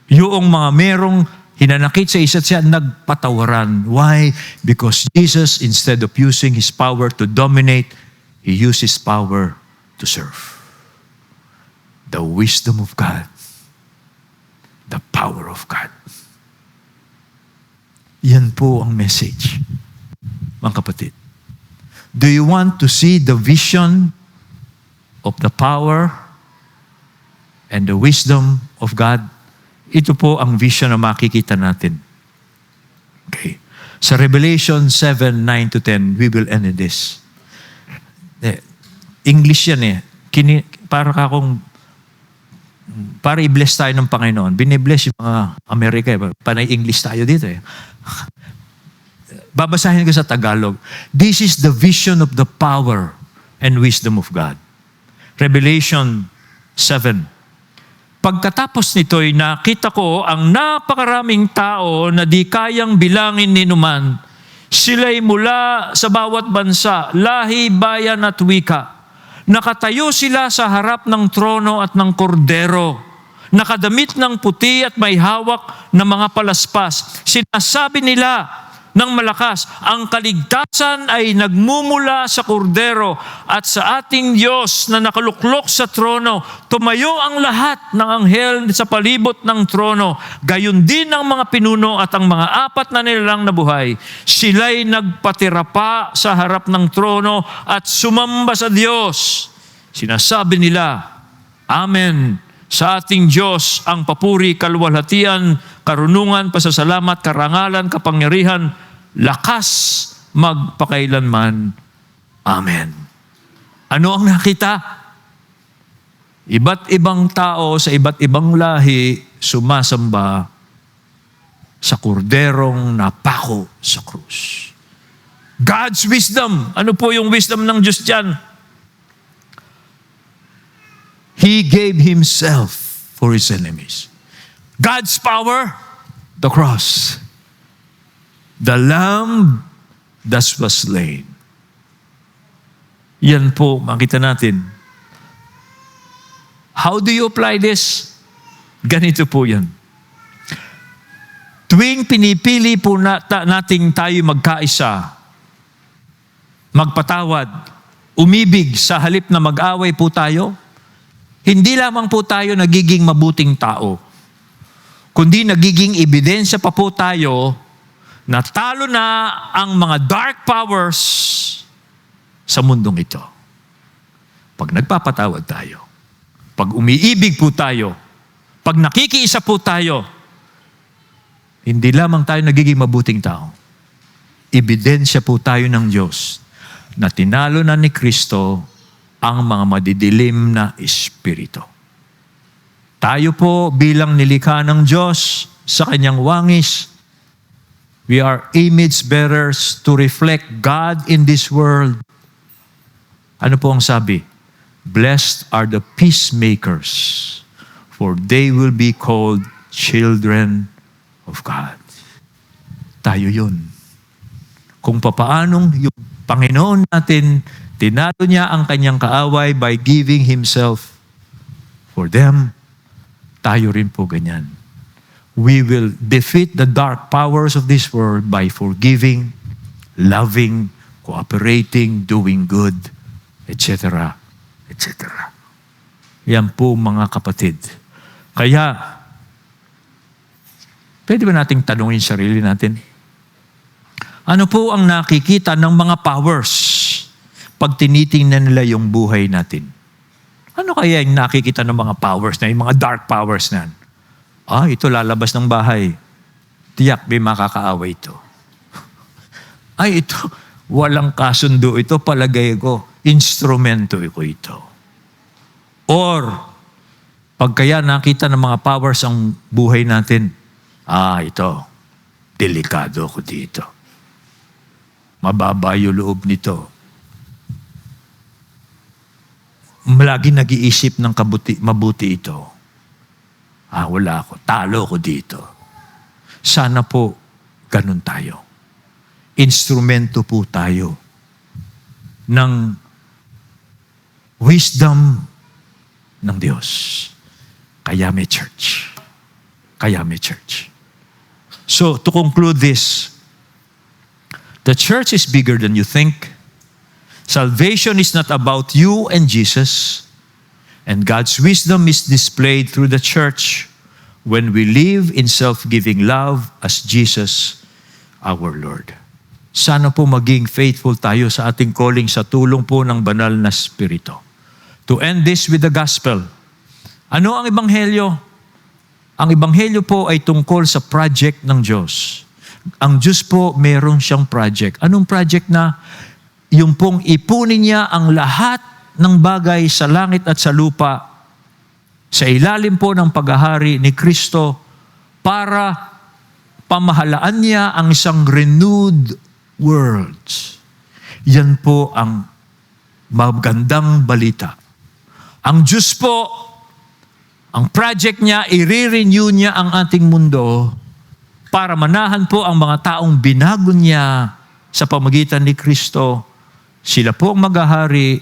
Yung mga merong hinanakit sa isa't siya, nagpatawaran. Why? Because Jesus, instead of using his power to dominate, he used his power to serve. The wisdom of God. The power of God. Yan po ang message, mga kapatid. Do you want to see the vision of the power and the wisdom of God? Ito po ang vision na makikita natin. Okay. Sa Revelation 7:9-10, we will end in this. English yan eh. Para i-bless tayo ng Panginoon. Binibless yung mga Amerika. Panay English tayo dito eh. Babasahin ko sa Tagalog. This is the vision of the power and wisdom of God. Revelation 7. Pagkatapos nito'y nakita ko ang napakaraming tao na di kayang bilangin ni numan. Sila'y mula sa bawat bansa, lahi, bayan at wika. Nakatayo sila sa harap ng trono at ng kordero. Nakadamit ng puti at may hawak na mga palaspas. Sinasabi nila ng malakas, ang kaligtasan ay nagmumula sa kordero at sa ating Diyos na nakaluklok sa trono. Tumayo ang lahat ng anghel sa palibot ng trono. Gayon din ang mga pinuno at ang mga apat na nilalang na buhay. Sila'y nagpatirapa sa harap ng trono at sumamba sa Diyos. Sinasabi nila, Amen. Sa ating Diyos ang papuri, kaluwalhatian, karunungan, pasasalamat, karangalan, kapangyarihan, lakas, magpakailanman. Amen. Ano ang nakita? Iba't ibang tao sa iba't ibang lahi sumasamba sa korderong napako sa krus. God's wisdom. Ano po yung wisdom ng Diyos dyan? He gave himself for his enemies. God's power, the cross. The Lamb that was slain. Yan po, makita natin. How do you apply this? Ganito po yan. Tuwing pinipili po nating tayo magkaisa, magpatawad, umibig sa halip na mag-away po tayo, hindi lamang po tayo nagiging mabuting tao, kundi nagiging ebidensya pa po tayo na talo na ang mga dark powers sa mundong ito. Pag nagpapatawad tayo, pag umiibig po tayo, pag nakikiisa po tayo, Hindi lamang tayo nagiging mabuting tao. Ebidensya po tayo ng Diyos na tinalo na ni Kristo ang mga madidilim na espiritu. Tayo po bilang nilikha ng Diyos sa kanyang wangis, we are image bearers to reflect God in this world. Ano po ang sabi? Blessed are the peacemakers, for they will be called children of God. Tayo yun. Kung papaanong yung Panginoon natin, tinalo niya ang kanyang kaaway by giving Himself for them, tayo rin po ganyan. We will defeat the dark powers of this world by forgiving, loving, cooperating, doing good, etc. etc. Yan po mga kapatid. Kaya, pwede ba nating tanungin sarili natin? Ano po ang nakikita ng mga powers pag tinitingnan nila yung buhay natin? Ano kaya yung nakikita ng mga powers na, yung mga dark powers na? Ito lalabas ng bahay. Tiyak, may makakaaway ito. Ito, walang kasundo ito, palagay ko, instrumento ko ito. Or, pag kaya nakita ng mga powers ang buhay natin, ito, delikado ko dito. Mababa yung loob nito. Lagi nag-iisip ng mabuti ito. Wala ako. Talo ko dito. Sana po, ganun tayo. Instrumento po tayo ng wisdom ng Diyos. Kaya may church. Kaya may church. So, to conclude this, the church is bigger than you think. Salvation is not about you and Jesus. And God's wisdom is displayed through the church when we live in self-giving love as Jesus, our Lord. Sana po maging faithful tayo sa ating calling sa tulong po ng banal na Espiritu. To end this with the gospel. Ano ang ebanghelyo? Ang ebanghelyo po ay tungkol sa project ng Diyos. Ang Diyos po, meron siyang project. Anong project na? Yung pong ipunin niya ang lahat ng bagay sa langit at sa lupa sa ilalim po ng paghahari ni Kristo para pamahalaan niya ang isang renewed world. Yan po ang magandang balita. Ang Diyos po, ang project niya, i-renew niya ang ating mundo para manahan po ang mga taong binago niya sa pamagitan ni Kristo. Sila po ang maghahari,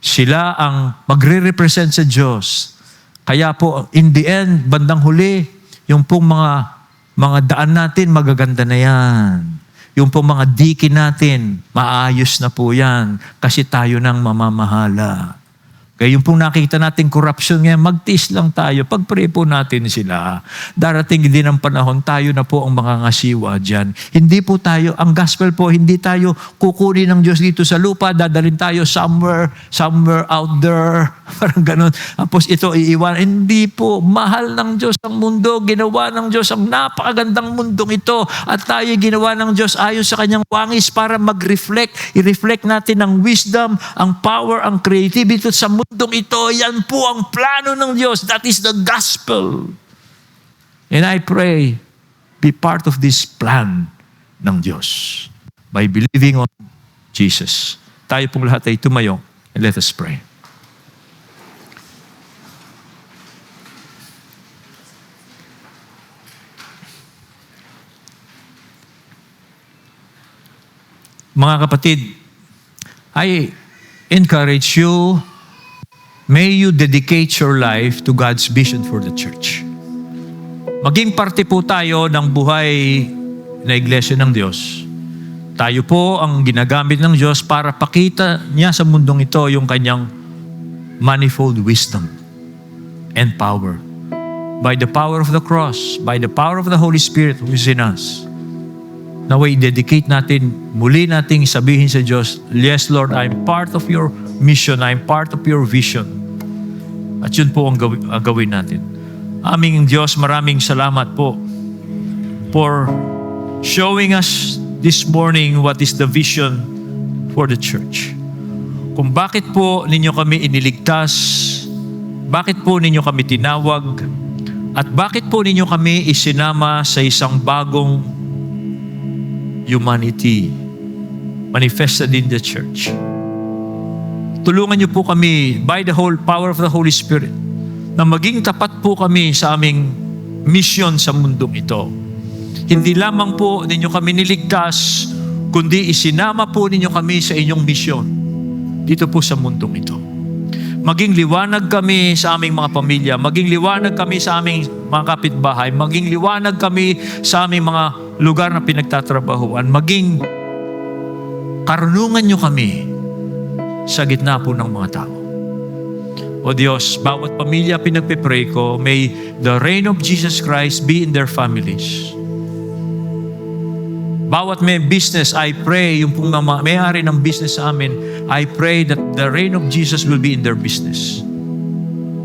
sila ang magre-represent sa Diyos. Kaya po, in the end, bandang huli, yung pong mga daan natin, magaganda na yan. Yung pong mga diki natin, maayos na po yan. Kasi tayo nang mamamahala. Kaya yung pong nakita natin corruption ngayon, magtiis lang tayo. Pag-pray po natin sila. Darating din ang panahon, tayo na po ang mga ngasiwa dyan. Hindi po tayo, ang gospel po, hindi tayo kukunin ng Diyos dito sa lupa, dadalhin tayo somewhere out there. Parang ganun. Tapos ito iiwan. Hindi po, mahal ng Diyos ang mundo. Ginawa ng Diyos ang napakagandang mundong ito. At tayo ginawa ng Diyos ayon sa kanyang wangis para mag-reflect. I-reflect natin ang wisdom, ang power, ang creativity sa mundong ito. Yan po ang plano ng Diyos. That is the gospel. And I pray, be part of this plan ng Diyos by believing on Jesus. Tayo pong lahat ay tumayo and let us pray. Mga kapatid, I encourage you, may you dedicate your life to God's vision for the church. Maging parte po tayo ng buhay na iglesia ng Diyos. Tayo po ang ginagamit ng Diyos para pakita niya sa mundong ito yung kanyang manifold wisdom and power. By the power of the cross, by the power of the Holy Spirit who is in us. Naway, dedicate natin, muli nating sabihin sa Diyos, yes Lord, I'm part of your mission, I'm part of your vision. At yun po ang gawin natin. Aming Diyos, maraming salamat po for showing us this morning what is the vision for the church. Kung bakit po ninyo kami iniligtas, bakit po ninyo kami tinawag, at bakit po ninyo kami isinama sa isang bagong humanity manifested in the church. Tulungan niyo po kami by the whole power of the Holy Spirit na maging tapat po kami sa aming mission sa mundong ito. Hindi lamang po ninyo kami niligtas, kundi isinama po ninyo kami sa inyong mission dito po sa mundong ito. Maging liwanag kami sa aming mga pamilya, maging liwanag kami sa aming mga kapitbahay, maging liwanag kami sa aming mga lugar na pinagtatrabahuan, maging karunungan nyo kami sa gitna po ng mga tao. O Diyos, bawat pamilya pinagpipray ko, may the reign of Jesus Christ be in their families. Bawat may business, I pray, yung pong may-ari ng business sa amin, I pray that the reign of Jesus will be in their business.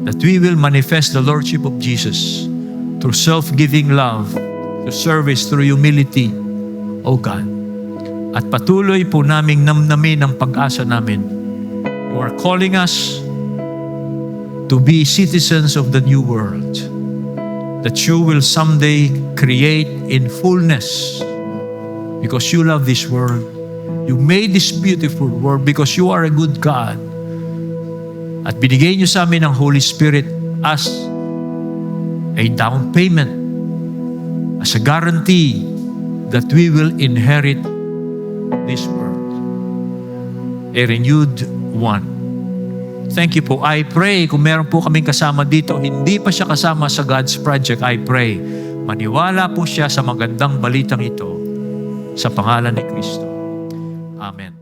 That we will manifest the Lordship of Jesus through self-giving love, through service, through humility, O God. At patuloy po naming namnamin ang pag-asa namin. You are calling us to be citizens of the new world, that you will someday create in fullness. Because you love this world. You made this beautiful world because you are a good God. At binigay niyo sa amin ang Holy Spirit as a down payment, as a guarantee that we will inherit this world. A renewed one. Thank you po. I pray kung meron po kaming kasama dito, hindi pa siya kasama sa God's project, I pray, maniwala po siya sa magandang balitang ito sa pangalan ni Kristo. Amen.